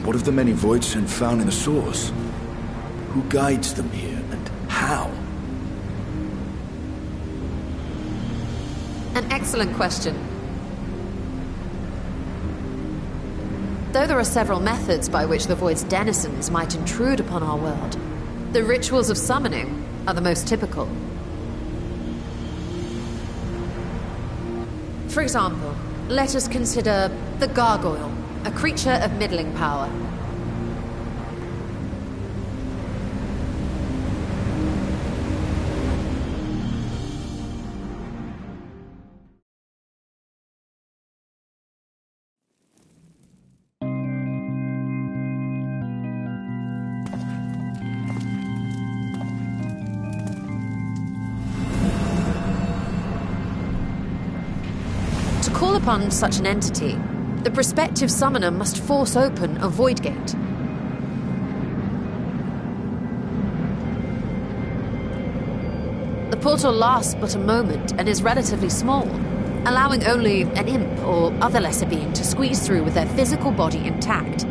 What of the many voids sent found in the source? Who guides them here, and how? An excellent question. Though there are several methods by which the Void's denizens might intrude upon our world, the rituals of summoning are the most typical. For example, let us consider the Gargoyle, a creature of middling power. To call upon such an entity, the prospective summoner must force open a void gate. The portal lasts but a moment and is relatively small, allowing only an imp or other lesser being to squeeze through with their physical body intact.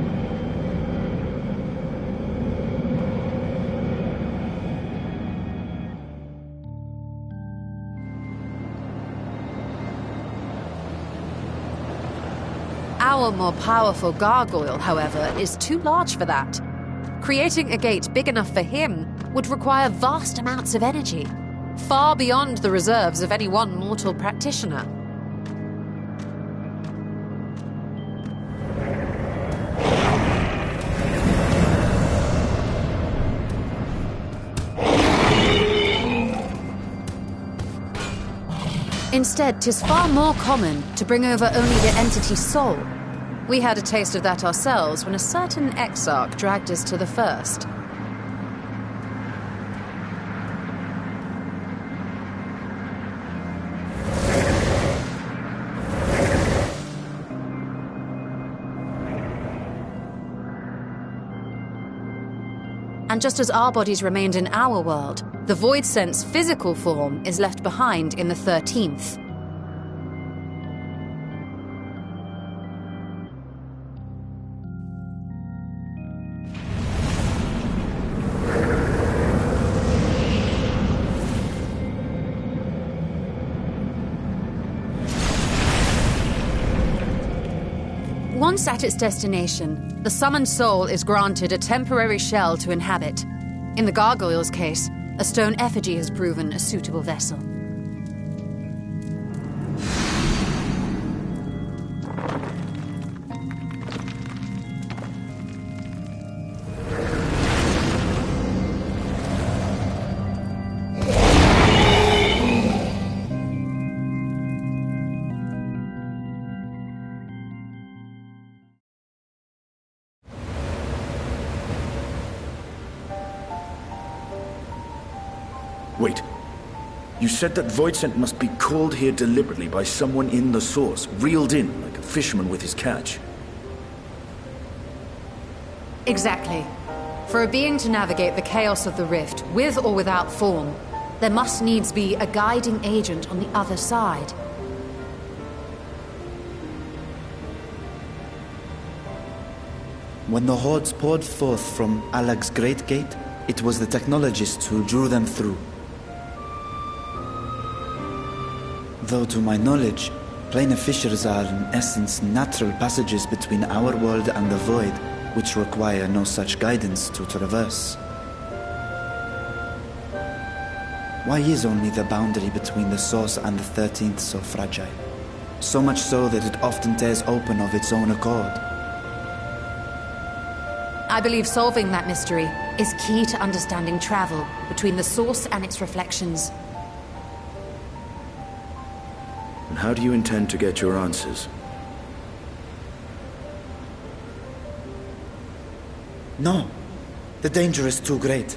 Our more powerful gargoyle, however, is too large for that. Creating a gate big enough for him would require vast amounts of energy, far beyond the reserves of any one mortal practitioner. Instead, 'tis far more common to bring over only the entity's soul. We had a taste of that ourselves when a certain exarch dragged us to the first. And just as our bodies remained in our world, the Void Sense physical form is left behind in the 13th. Once at its destination, the summoned soul is granted a temporary shell to inhabit. In the gargoyle's case, a stone effigy has proven a suitable vessel. Wait. You said that Voidsent must be called here deliberately by someone in the source, reeled in like a fisherman with his catch. Exactly. For a being to navigate the chaos of the rift, with or without form, there must needs be a guiding agent on the other side. When the hordes poured forth from Alag's Great Gate, it was the technologists who drew them through. Though to my knowledge, planar fissures are in essence natural passages between our world and the void, which require no such guidance to traverse. Why is only the boundary between the source and the 13th so fragile? So much so that it often tears open of its own accord. I believe solving that mystery is key to understanding travel between the source and its reflections. And how do you intend to get your answers? No. The danger is too great.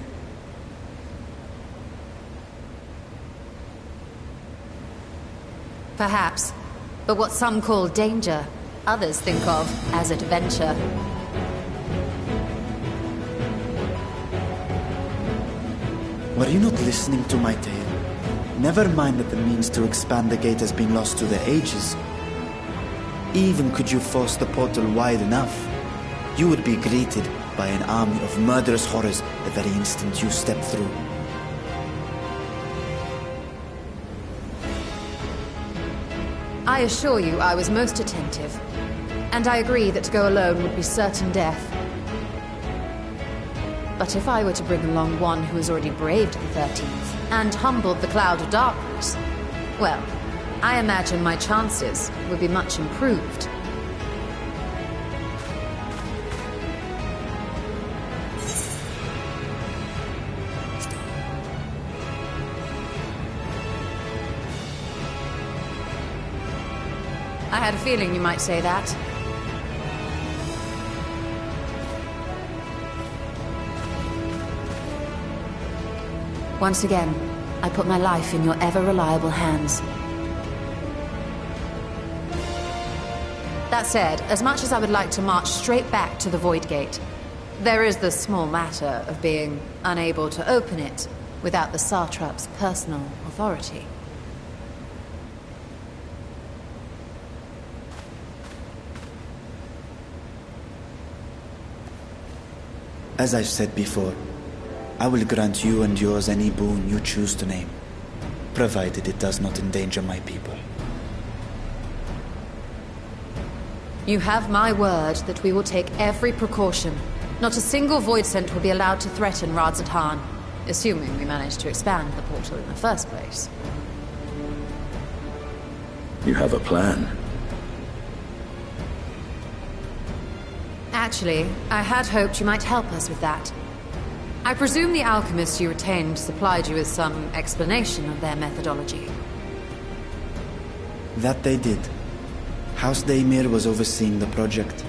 Perhaps. But what some call danger, others think of as adventure. Were you not listening to my tale? Never mind that the means to expand the gate has been lost to the ages. Even could you force the portal wide enough, you would be greeted by an army of murderous horrors the very instant you step through. I assure you I was most attentive, and I agree that to go alone would be certain death. But if I were to bring along one who has already braved the 13th and humbled the cloud of darkness, well, I imagine my chances would be much improved. I had a feeling you might say that. Once again, I put my life in your ever-reliable hands. That said, as much as I would like to march straight back to the Void Gate, there is the small matter of being unable to open it without the Satrap's personal authority. As I've said before, I will grant you and yours any boon you choose to name, provided it does not endanger my people. You have my word that we will take every precaution. Not a single void scent will be allowed to threaten Radzatan, assuming we manage to expand the portal in the first place. You have a plan. Actually, I had hoped you might help us with that. I presume the alchemists you retained supplied you with some explanation of their methodology. That they did. House Daymir was overseeing the project.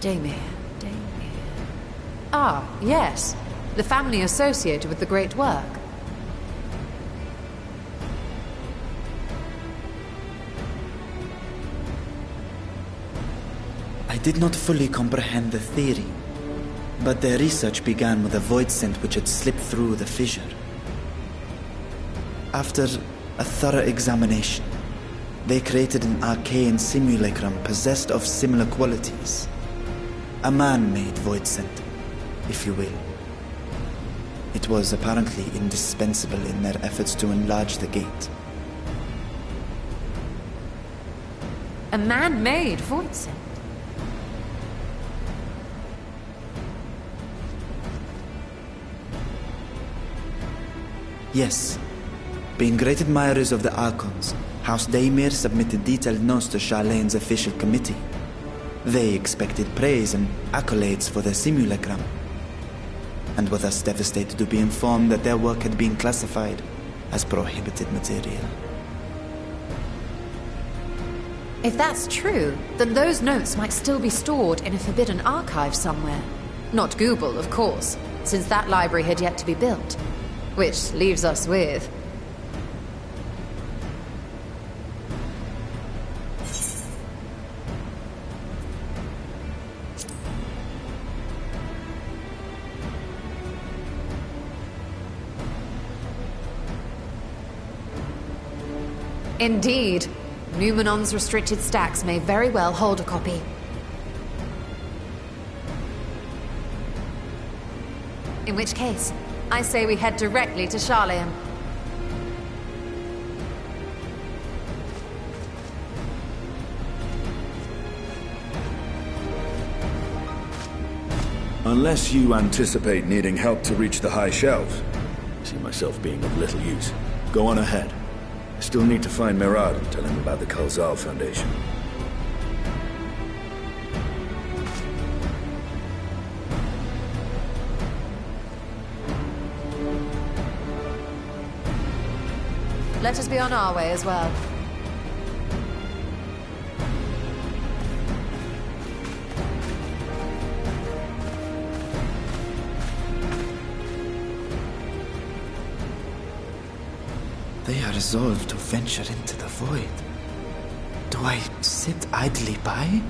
Daymir. Ah, yes. The family associated with the great work. I did not fully comprehend the theory, but their research began with a void scent which had slipped through the fissure. After a thorough examination, they created an arcane simulacrum possessed of similar qualities. A man-made void scent, if you will. It was apparently indispensable in their efforts to enlarge the gate. A man-made void scent? Yes. Being great admirers of the Archons, House Daymir submitted detailed notes to Charlene's official committee. They expected praise and accolades for their simulacrum, and were thus devastated to be informed that their work had been classified as prohibited material. If that's true, then those notes might still be stored in a forbidden archive somewhere. Not Google, of course, since that library had yet to be built. Which leaves us with... Indeed. Numenon's restricted stacks may very well hold a copy. In which case, I say we head directly to Charlene. Unless you anticipate needing help to reach the high shelves, I see myself being of little use. Go on ahead. I still need to find Mirad and tell him about the Khalzal Foundation. Let us be on our way as well. They are resolved to venture into the void. Do I sit idly by?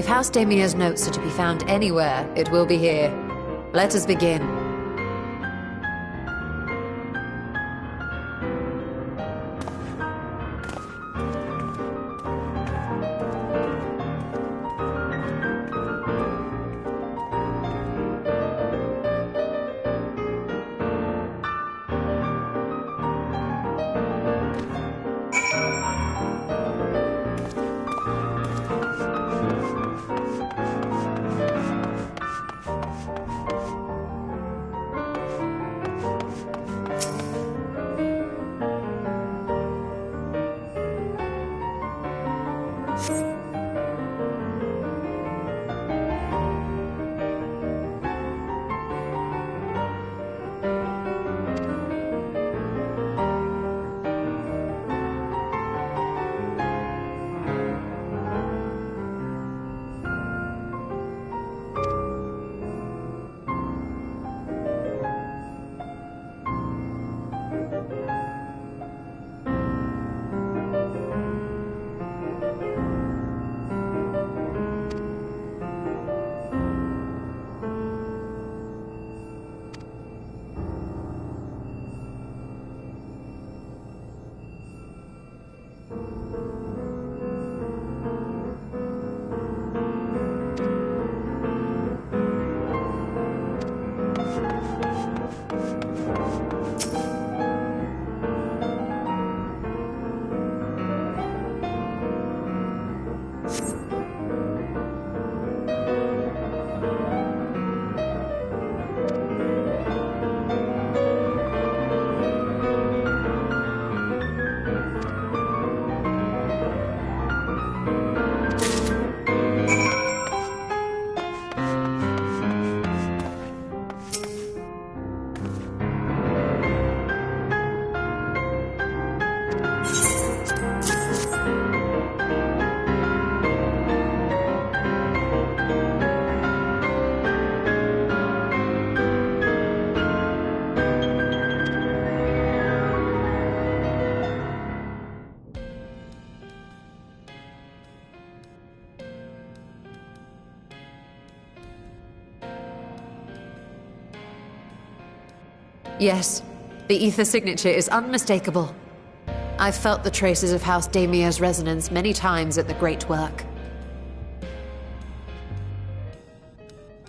If House Damia's notes are to be found anywhere, it will be here. Let us begin. Yes, the ether signature is unmistakable. I've felt the traces of House Damia's resonance many times at the Great Work.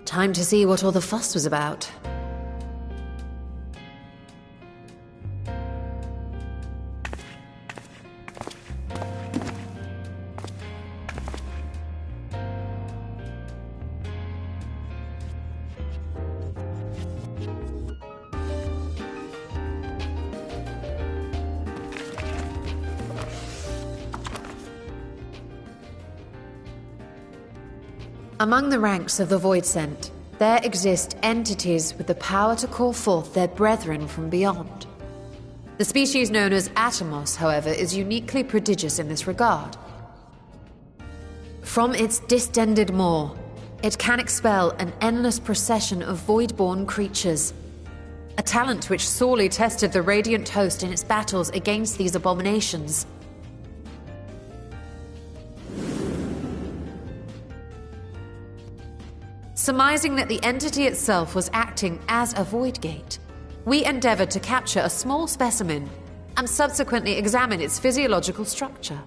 Time to see what all the fuss was about. Among the ranks of the Voidsent, there exist entities with the power to call forth their brethren from beyond. The species known as Atomos, however, is uniquely prodigious in this regard. From its distended maw, it can expel an endless procession of void-born creatures, a talent which sorely tested the Radiant Host in its battles against these abominations. Surmising that the entity itself was acting as a void gate, we endeavored to capture a small specimen and subsequently examine its physiological structure.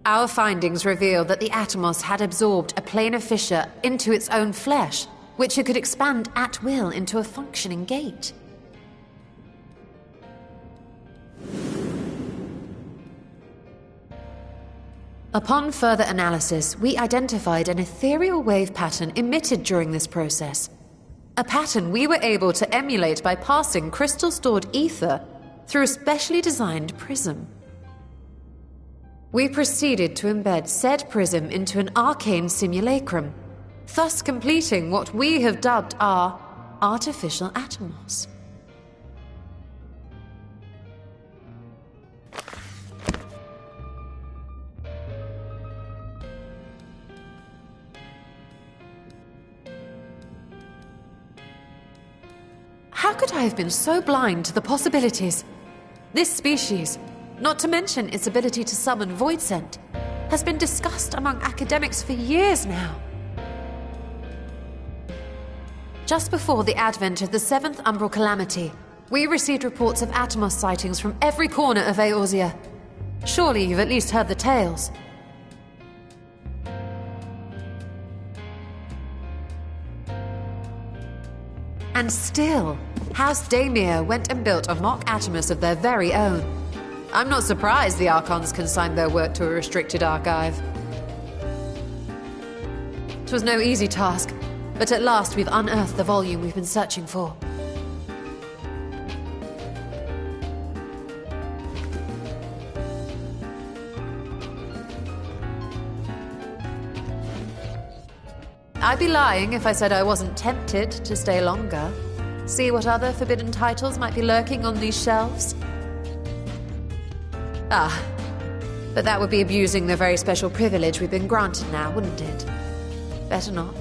Our findings reveal that the Atomos had absorbed a planar fissure into its own flesh, which it could expand at will into a functioning gate. Upon further analysis, we identified an ethereal wave pattern emitted during this process. A pattern we were able to emulate by passing crystal-stored ether through a specially designed prism. We proceeded to embed said prism into an arcane simulacrum, thus completing what we have dubbed our artificial Atomos. How could I have been so blind to the possibilities? This species, not to mention its ability to summon Voidsent, has been discussed among academics for years now. Just before the advent of the 7th Umbral Calamity, we received reports of Atomos sightings from every corner of Eorzea. Surely you've at least heard the tales. And still, House Daemir went and built a mock Atomos of their very own. I'm not surprised the Archons consigned their work to a restricted archive. It was no easy task, but at last we've unearthed the volume we've been searching for. I'd be lying if I said I wasn't tempted to stay longer. See what other forbidden titles might be lurking on these shelves. Ah, but that would be abusing the very special privilege we've been granted now, wouldn't it? Better not.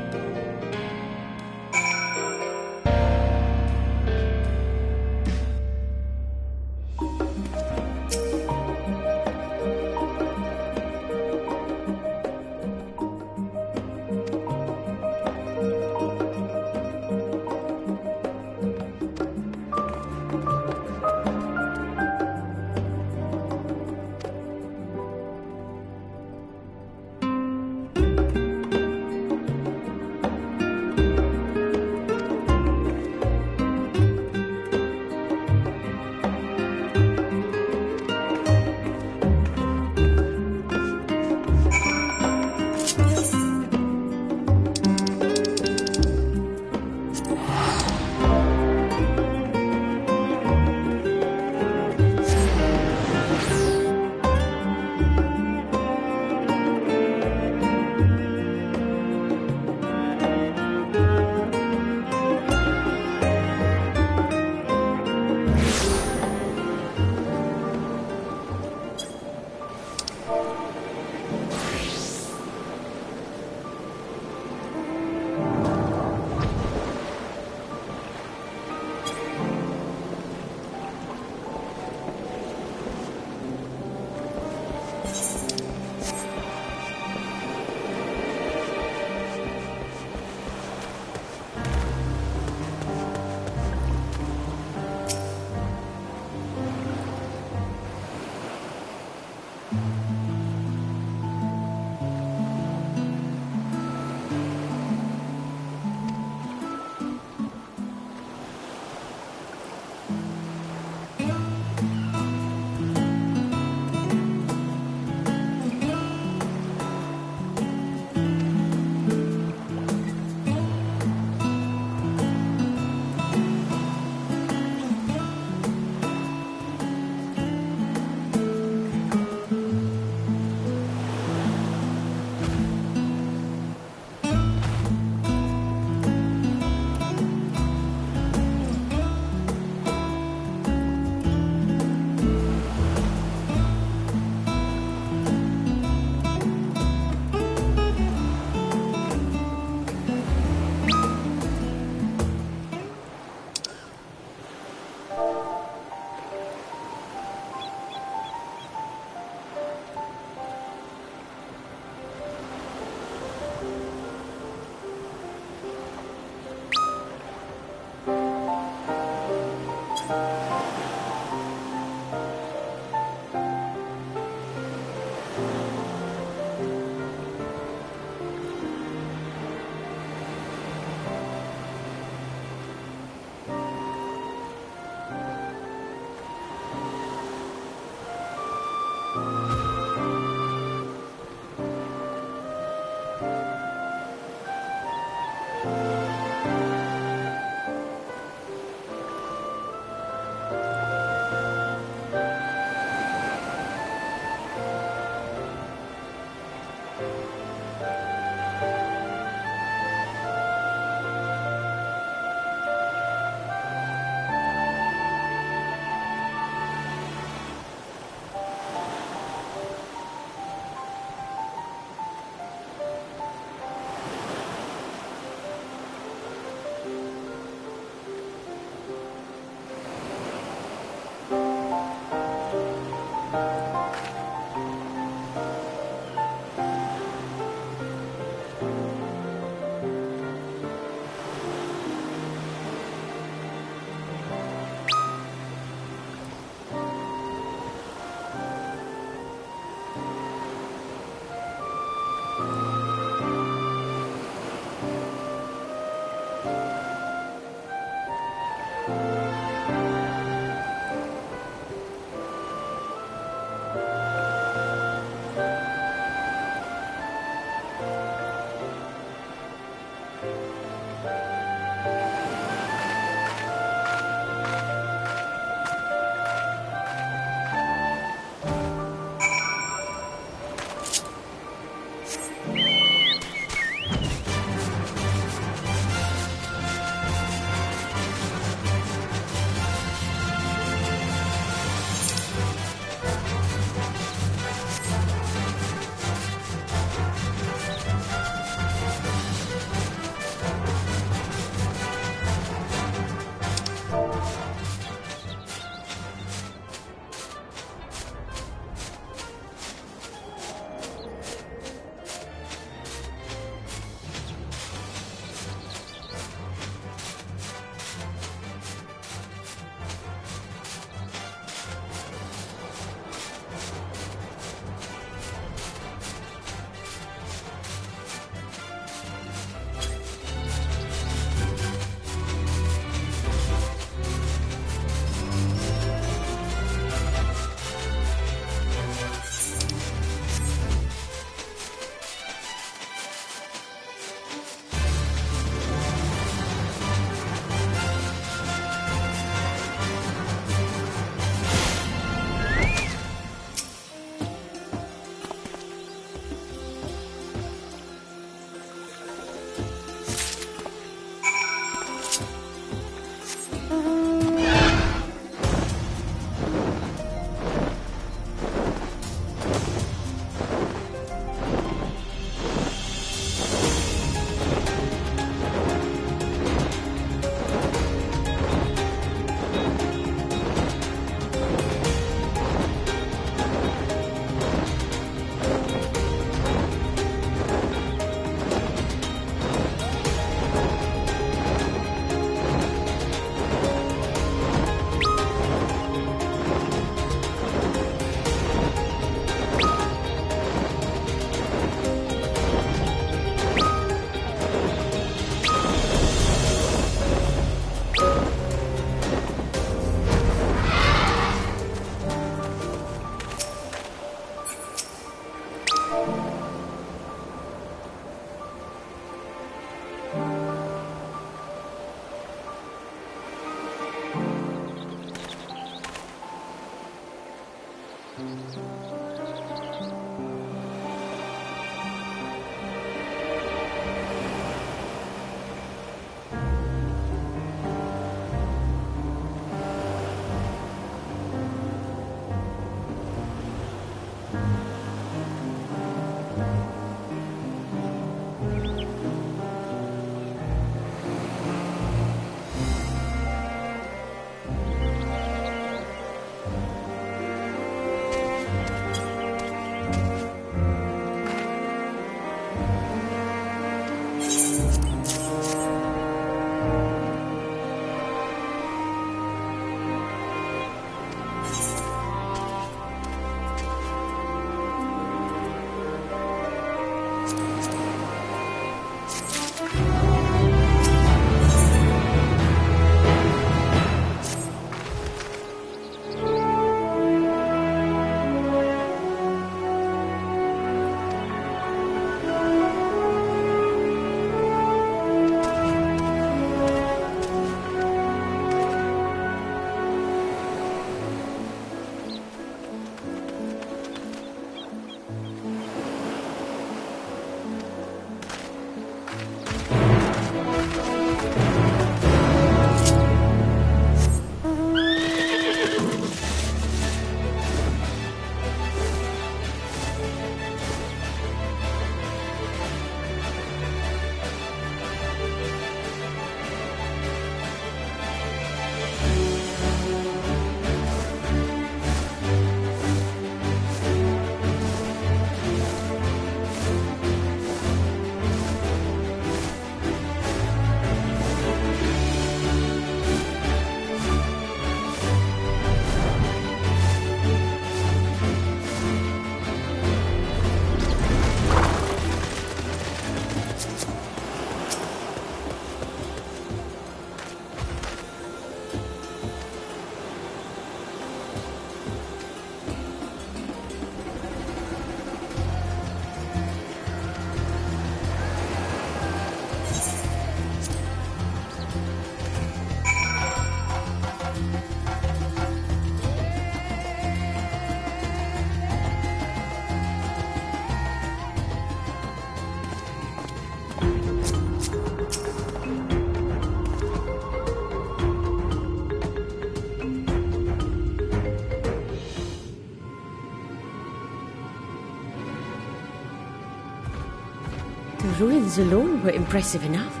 The ruins alone were impressive enough,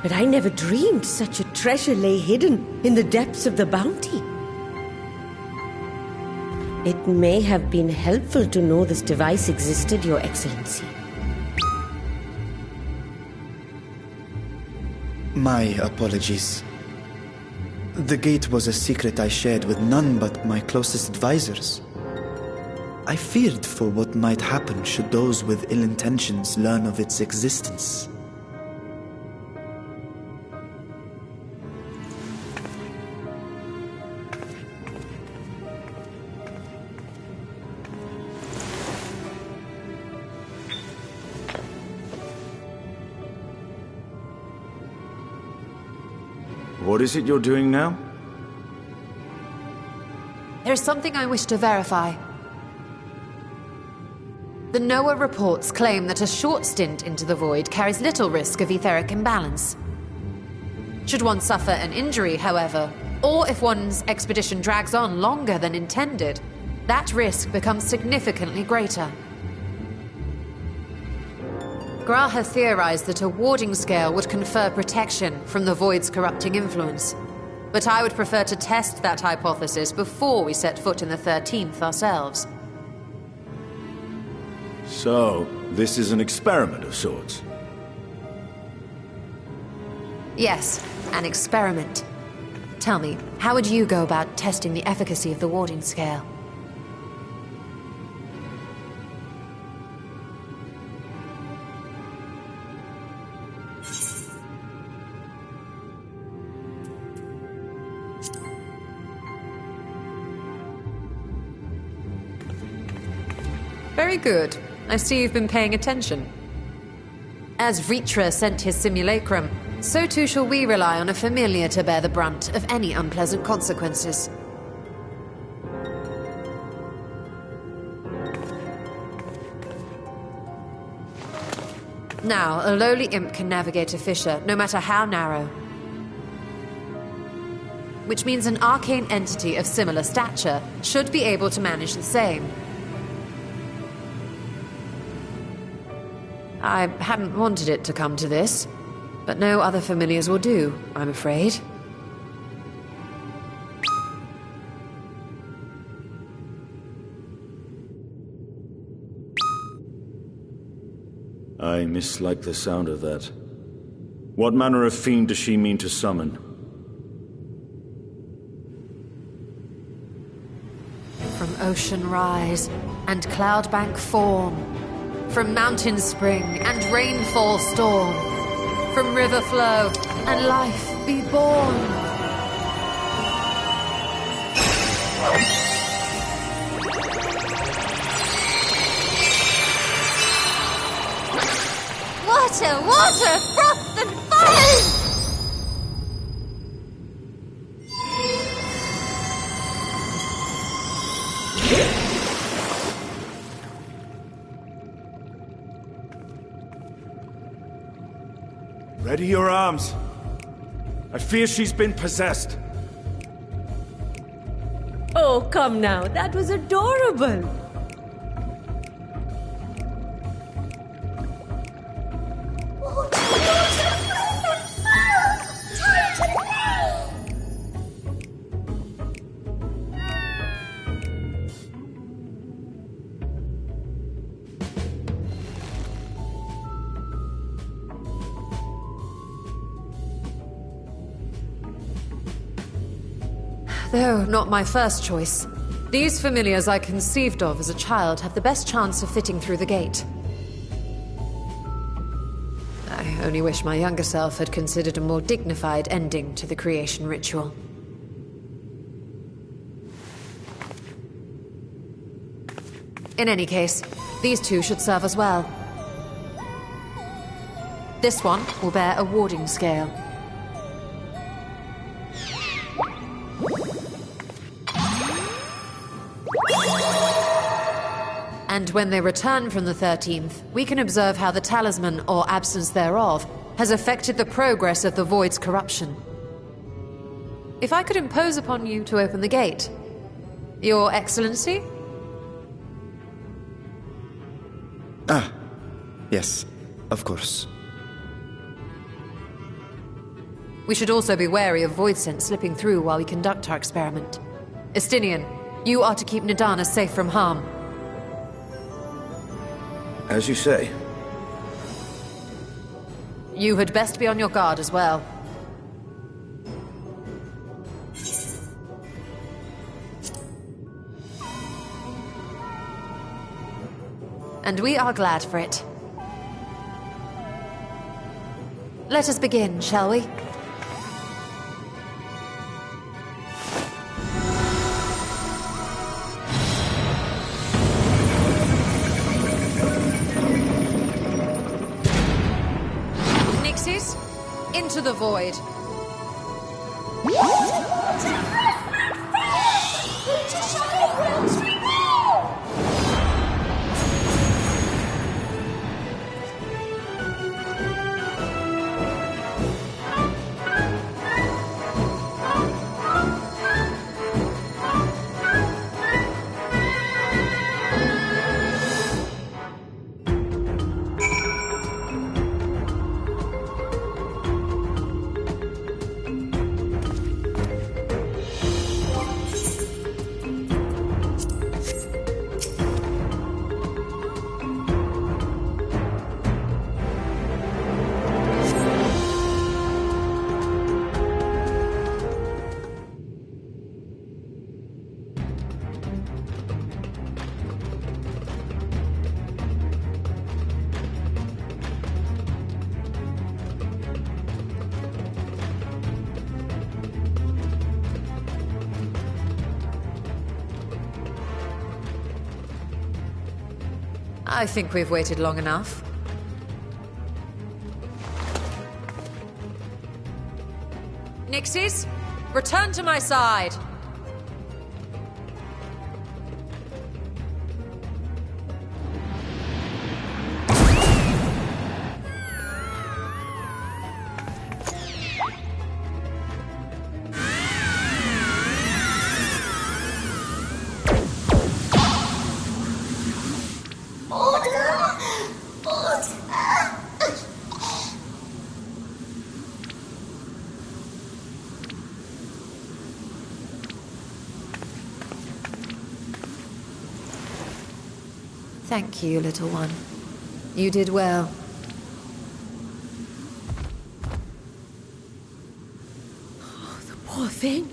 but I never dreamed such a treasure lay hidden in the depths of the bounty. It may have been helpful to know this device existed, Your Excellency. My apologies. The gate was a secret I shared with none but my closest advisors. I feared for what might happen should those with ill intentions learn of its existence. What is it you're doing now? There's something I wish to verify. The NOAA reports claim that a short stint into the void carries little risk of etheric imbalance. Should one suffer an injury, however, or if one's expedition drags on longer than intended, that risk becomes significantly greater. Graha theorized that a warding scale would confer protection from the void's corrupting influence. But I would prefer to test that hypothesis before we set foot in the 13th ourselves. So, this is an experiment of sorts. Yes, an experiment. Tell me, how would you go about testing the efficacy of the warding scale? Very good. I see you've been paying attention. As Vritra sent his simulacrum, so too shall we rely on a familiar to bear the brunt of any unpleasant consequences. Now, a lowly imp can navigate a fissure, no matter how narrow. Which means an arcane entity of similar stature should be able to manage the same. I hadn't wanted it to come to this, but no other familiars will do, I'm afraid. I mislike the sound of that. What manner of fiend does she mean to summon? From ocean rise and cloudbank form. From mountain spring and rainfall storm. From river flow and life be born. Water, water, froth and fire! Ready your arms. I fear she's been possessed. Oh, come now. That was adorable. Though not my first choice. These familiars I conceived of as a child have the best chance of fitting through the gate. I only wish my younger self had considered a more dignified ending to the creation ritual. In any case, these two should serve us well. This one will bear a warding scale. And when they return from the 13th, we can observe how the talisman, or absence thereof, has affected the progress of the Void's corruption. If I could impose upon you to open the gate. Your Excellency? Ah, yes. Of course. We should also be wary of void scent slipping through while we conduct our experiment. Estinian, you are to keep Nidana safe from harm. As you say. You had best be on your guard as well. And we are glad for it. Let us begin, shall we? Nixies, into the void. I think we've waited long enough. Nixies, return to my side. Thank you, little one. You did well. Oh, the poor thing.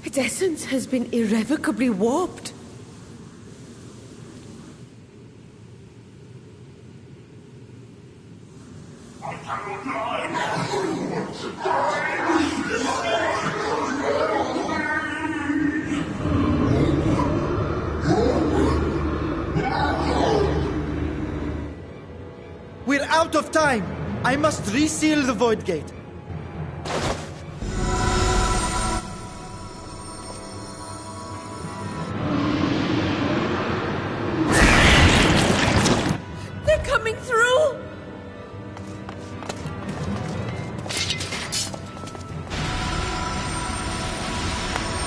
Its essence has been irrevocably warped. We're out of time! I must reseal the void gate. They're coming through!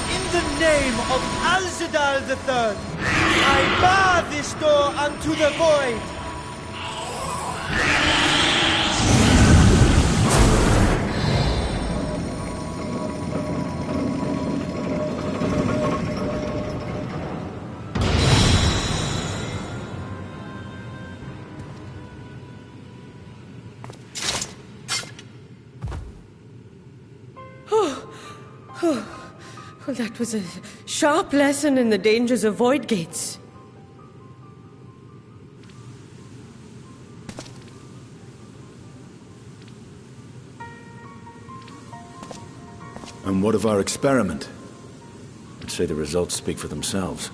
In the name of Al-Zadal III, I bar this door unto the void! Well, that was a sharp lesson in the dangers of void gates. And what of our experiment? I'd say the results speak for themselves.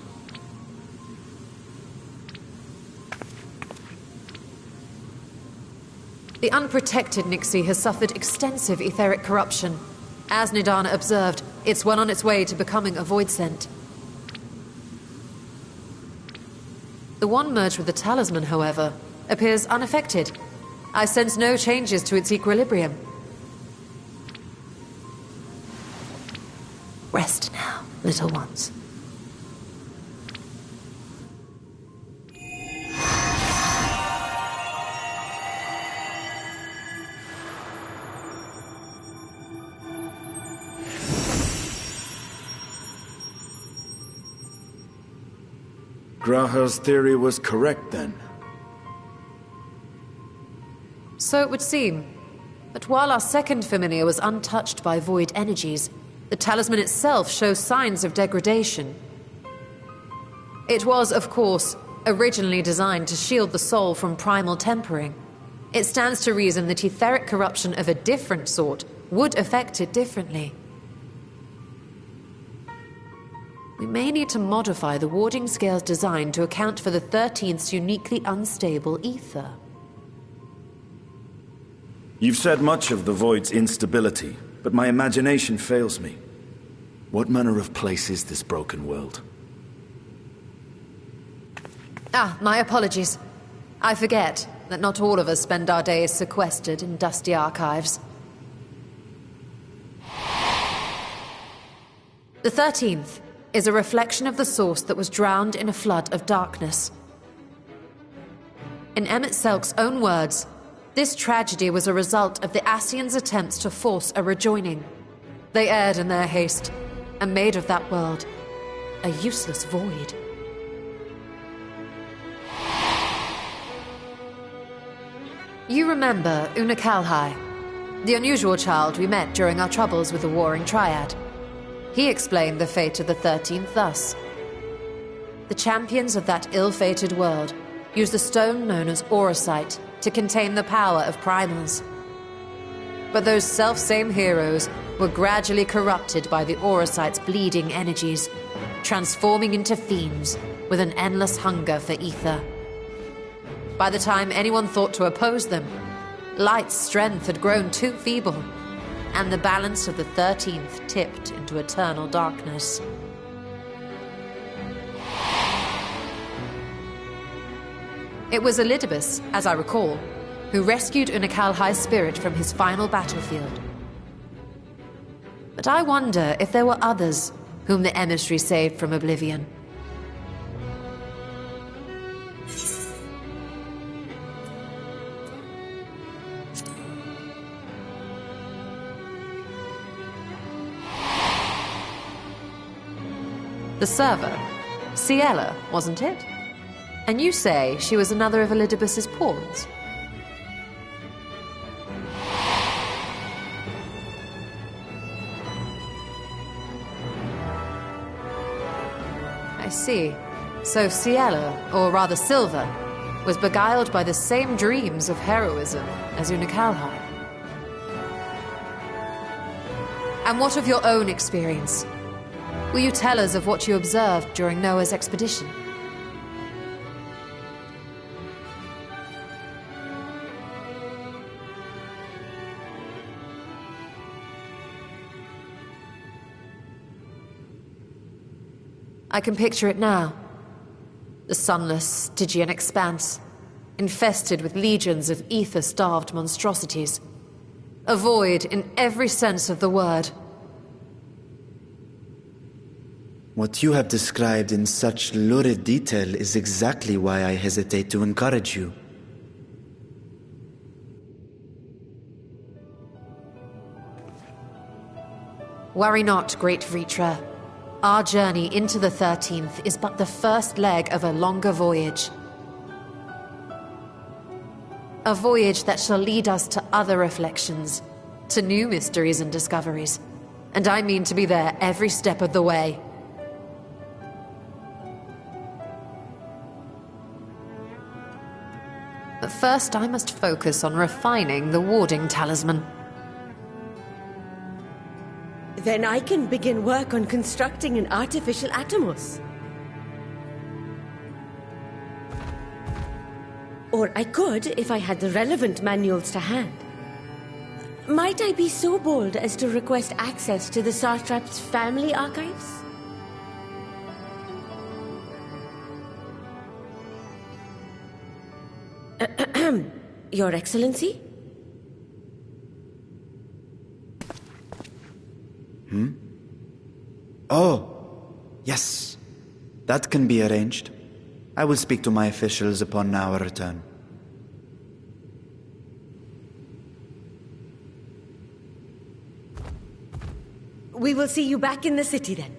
The unprotected Nixie has suffered extensive etheric corruption. As Nidana observed, it's well on its way to becoming a void scent. The one merged with the talisman, however, appears unaffected. I sense no changes to its equilibrium. Rest now, little ones. Graha's theory was correct then. So it would seem. But while our second familiar was untouched by void energies, the talisman itself shows signs of degradation. It was, of course, originally designed to shield the soul from primal tempering. It stands to reason that etheric corruption of a different sort would affect it differently. We may need to modify the warding scale's design to account for the 13th's uniquely unstable ether. You've said much of the Void's instability, but my imagination fails me. What manner of place is this broken world? My apologies. I forget that not all of us spend our days sequestered in dusty archives. The 13th is a reflection of the source that was drowned in a flood of darkness. In Emmett Selk's own words, this tragedy was a result of the Ascians' attempts to force a rejoining. They erred in their haste, and made of that world a useless void. You remember Una Kalhai, the unusual child we met during our troubles with the Warring Triad. He explained the fate of the 13th thus. The champions of that ill-fated world used the stone known as Auracite to contain the power of primals. But those self-same heroes were gradually corrupted by the Auracite's bleeding energies, transforming into fiends with an endless hunger for ether. By the time anyone thought to oppose them, Light's strength had grown too feeble, and the balance of the 13th tipped into eternal darkness. It was Elidibus, as I recall, who rescued Unakalhai's spirit from his final battlefield. But I wonder if there were others whom the emissary saved from oblivion. The server, Ciela, wasn't it? And you say she was another of Elidibus's pawns? I see. So Ciela, or rather Silva, was beguiled by the same dreams of heroism as Unakalhai. And what of your own experience? Will you tell us of what you observed during Noah's expedition? I can picture it now. The sunless, Stygian expanse, infested with legions of ether-starved monstrosities. A void in every sense of the word. What you have described in such lurid detail is exactly why I hesitate to encourage you. Worry not, great Vritra. Our journey into the 13th is but the first leg of a longer voyage. A voyage that shall lead us to other reflections, to new mysteries and discoveries. And I mean to be there every step of the way. But first I must focus on refining the warding talisman. Then I can begin work on constructing an artificial Atomos. Or I could, if I had the relevant manuals to hand. Might I be so bold as to request access to the Satrap's family archives? Your Excellency? Oh, yes. That can be arranged. I will speak to my officials upon our return. We will see you back in the city then.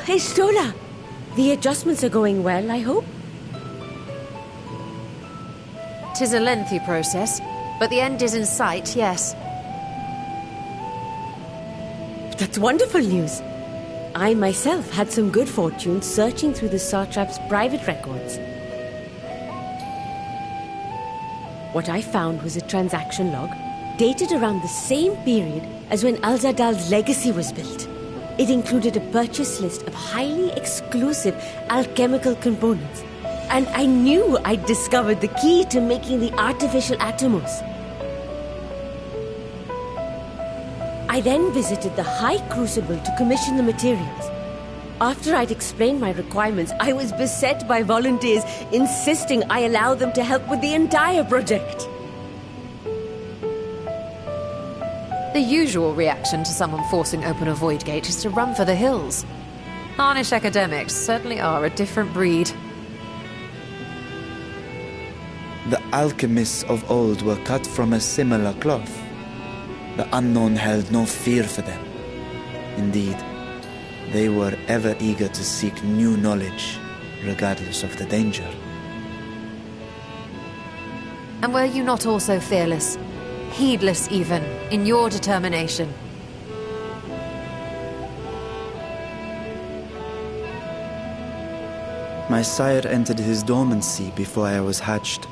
Istola! The adjustments are going well, I hope? 'Tis a lengthy process, but the end is in sight, yes. That's wonderful news. I myself had some good fortune searching through the Satrap's private records. What I found was a transaction log dated around the same period as when Al-Zadal's legacy was built. It included a purchase list of highly exclusive alchemical components, and I knew I'd discovered the key to making the artificial atomos. I then visited the High Crucible to commission the materials. After I'd explained my requirements, I was beset by volunteers insisting I allow them to help with the entire project. The usual reaction to someone forcing open a void gate is to run for the hills. Harnish academics certainly are a different breed. The alchemists of old were cut from a similar cloth. The unknown held no fear for them. Indeed, they were ever eager to seek new knowledge, regardless of the danger. And were you not also fearless? Heedless even, in your determination? My sire entered his dormancy before I was hatched.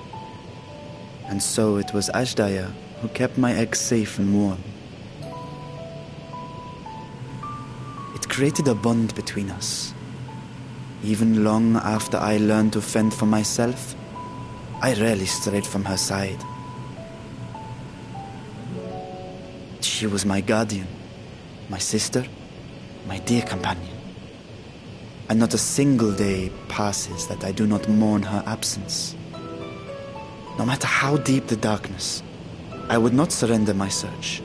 And so it was Ashdaya who kept my eggs safe and warm. It created a bond between us. Even long after I learned to fend for myself, I rarely strayed from her side. She was my guardian, my sister, my dear companion. And not a single day passes that I do not mourn her absence. No matter how deep the darkness, I would not surrender my search.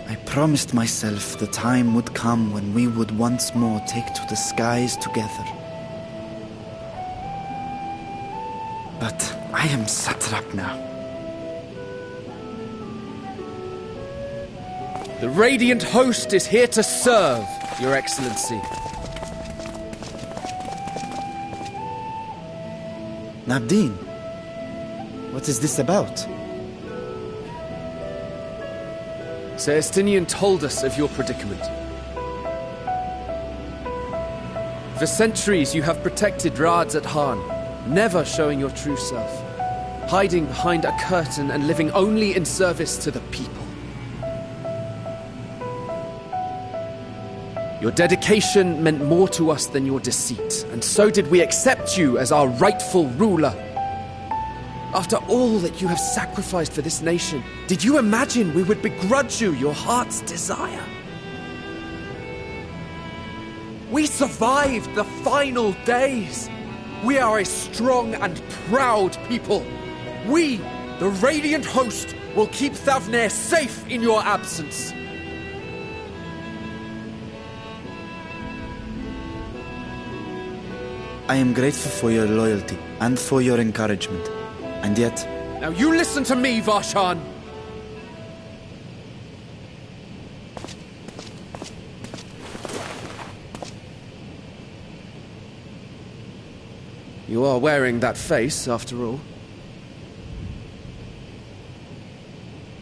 I promised myself the time would come when we would once more take to the skies together. But I am satrap now. The Radiant Host is here to serve, Your Excellency. Nabdeen, what is this about? Celestinian told us of your predicament. For centuries you have protected Rads at Han, never showing your true self, hiding behind a curtain and living only in service to the people. Your dedication meant more to us than your deceit, and so did we accept you as our rightful ruler. After all that you have sacrificed for this nation, did you imagine we would begrudge you your heart's desire? We survived the final days. We are a strong and proud people. We, the Radiant Host, will keep Thavnair safe in your absence. I am grateful for your loyalty and for your encouragement. And yet... Now you listen to me, Varshan! You are wearing that face, after all.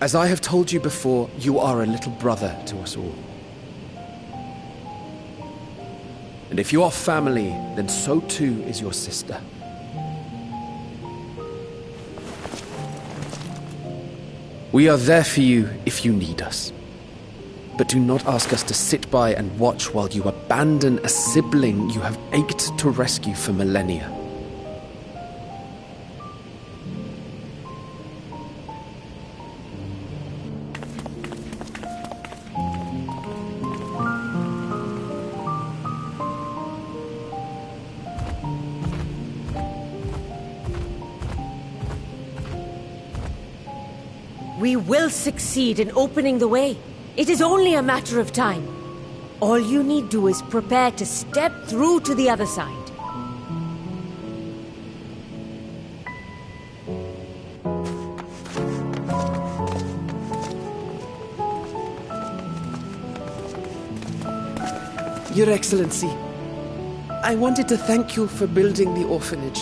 As I have told you before, you are a little brother to us all. And if you are family, then so too is your sister. We are there for you if you need us. But do not ask us to sit by and watch while you abandon a sibling you have ached to rescue for millennia. We will succeed in opening the way. It is only a matter of time. All you need do is prepare to step through to the other side. Your Excellency, I wanted to thank you for building the orphanage.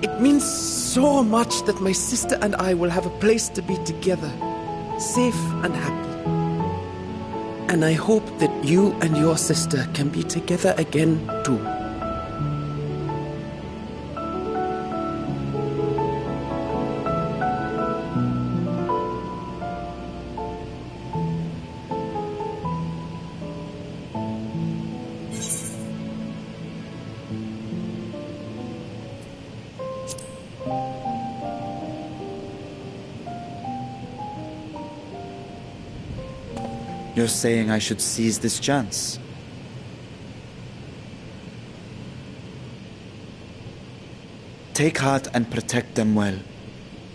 It means so much that my sister and I will have a place to be together, safe and happy. And I hope that you and your sister can be together again too. You're saying I should seize this chance? Take heart and protect them well.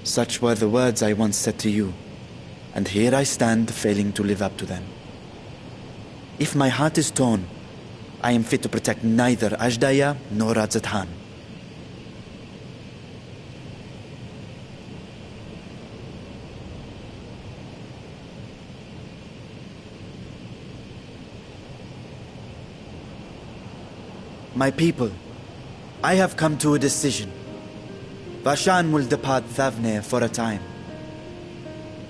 Such were the words I once said to you, and here I stand failing to live up to them. If my heart is torn, I am fit to protect neither Ajdaya nor Radzathan. My people, I have come to a decision. Vashan will depart Thavne for a time.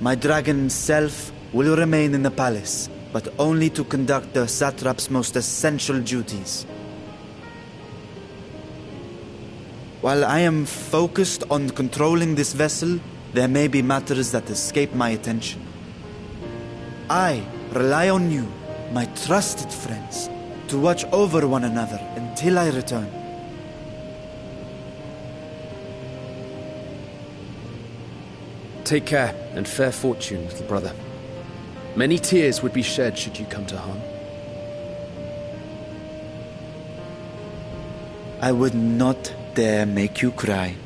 My dragon self will remain in the palace, but only to conduct the satrap's most essential duties. While I am focused on controlling this vessel, there may be matters that escape my attention. I rely on you, my trusted friends, to watch over one another until I return. Take care and fair fortune, little brother. Many tears would be shed should you come to harm. I would not dare make you cry.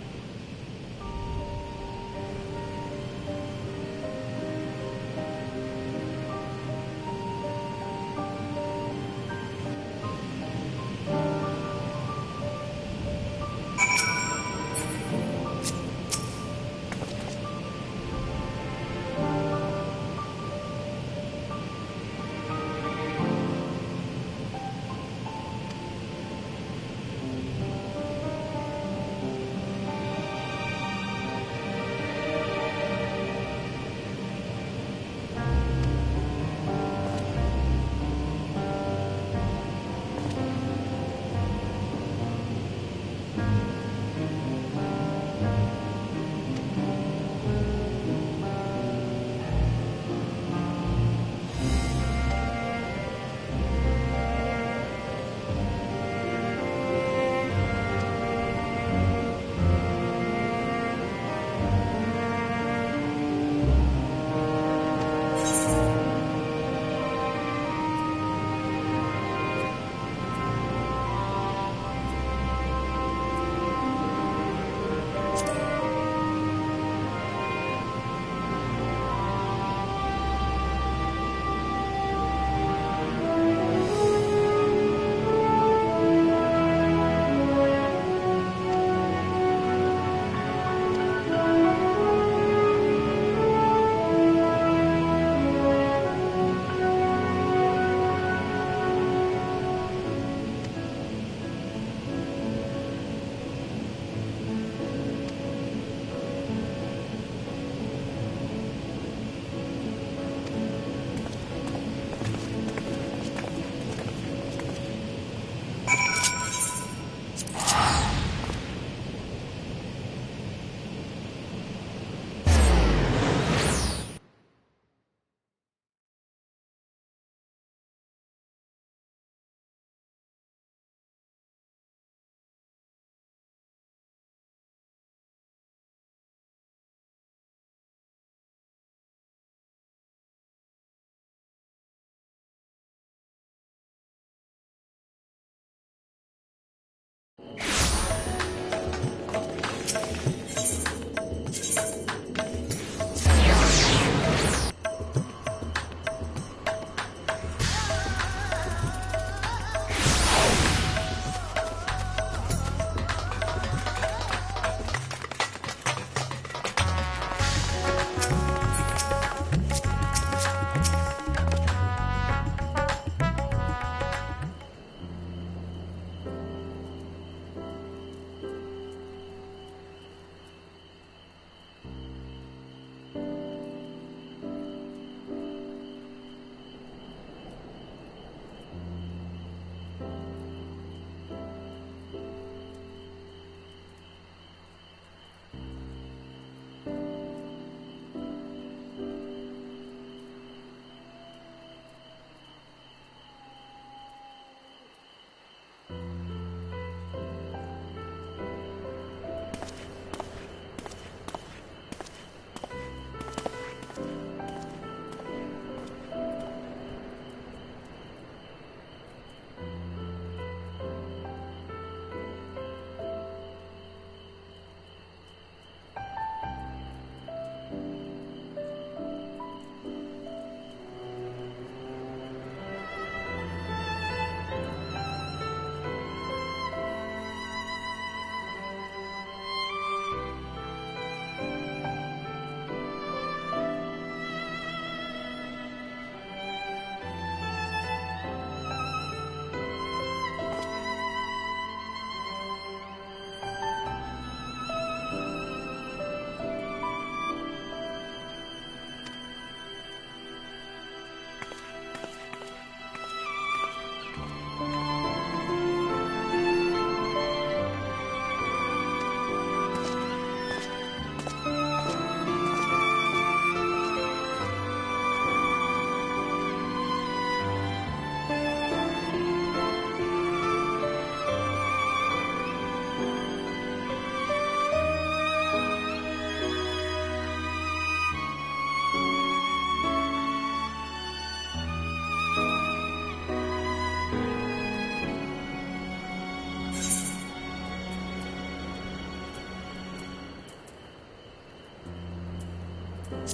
To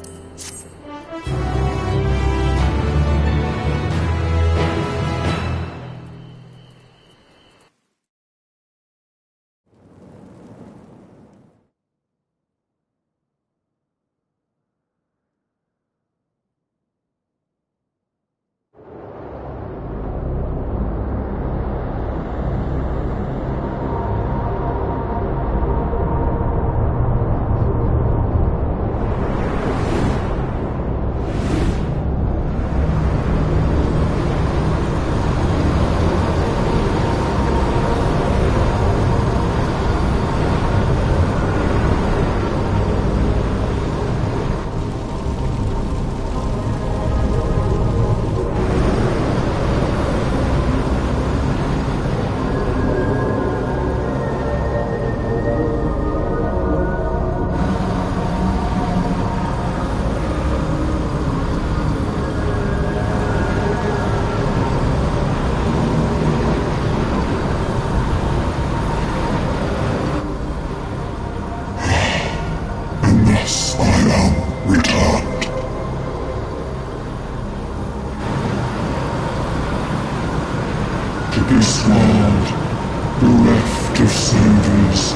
be swallowed, bereft of savours,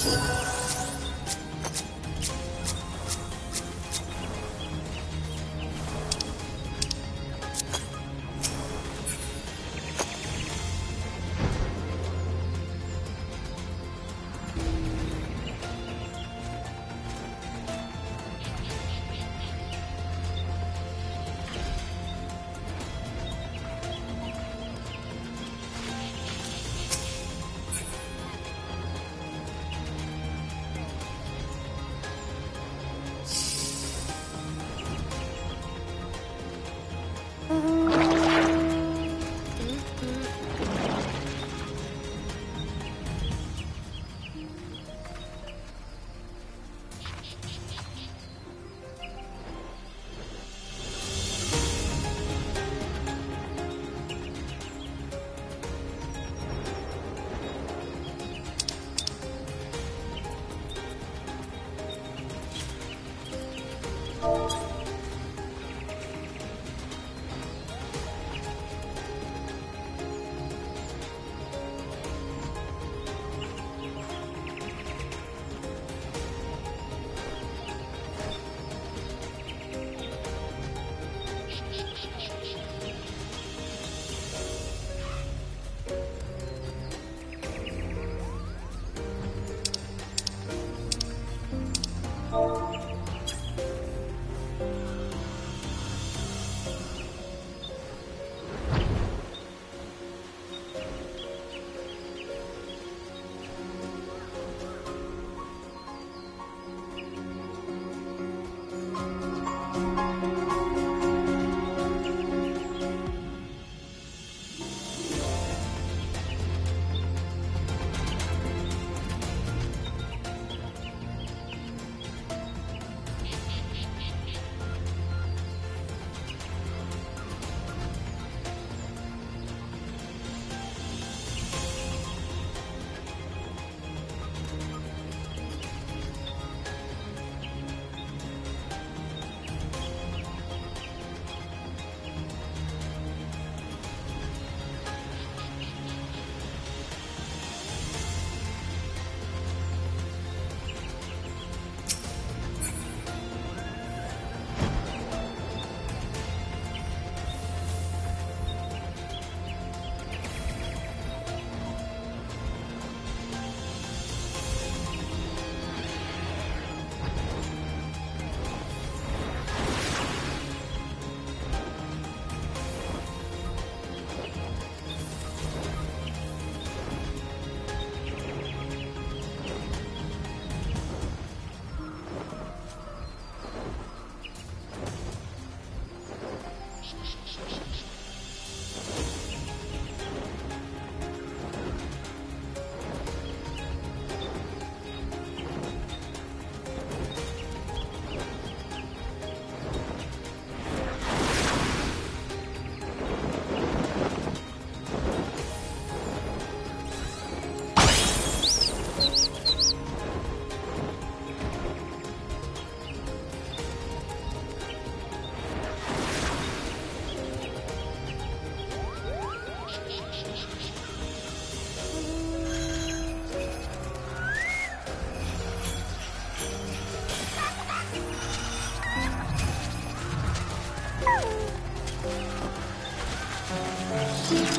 Thank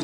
you.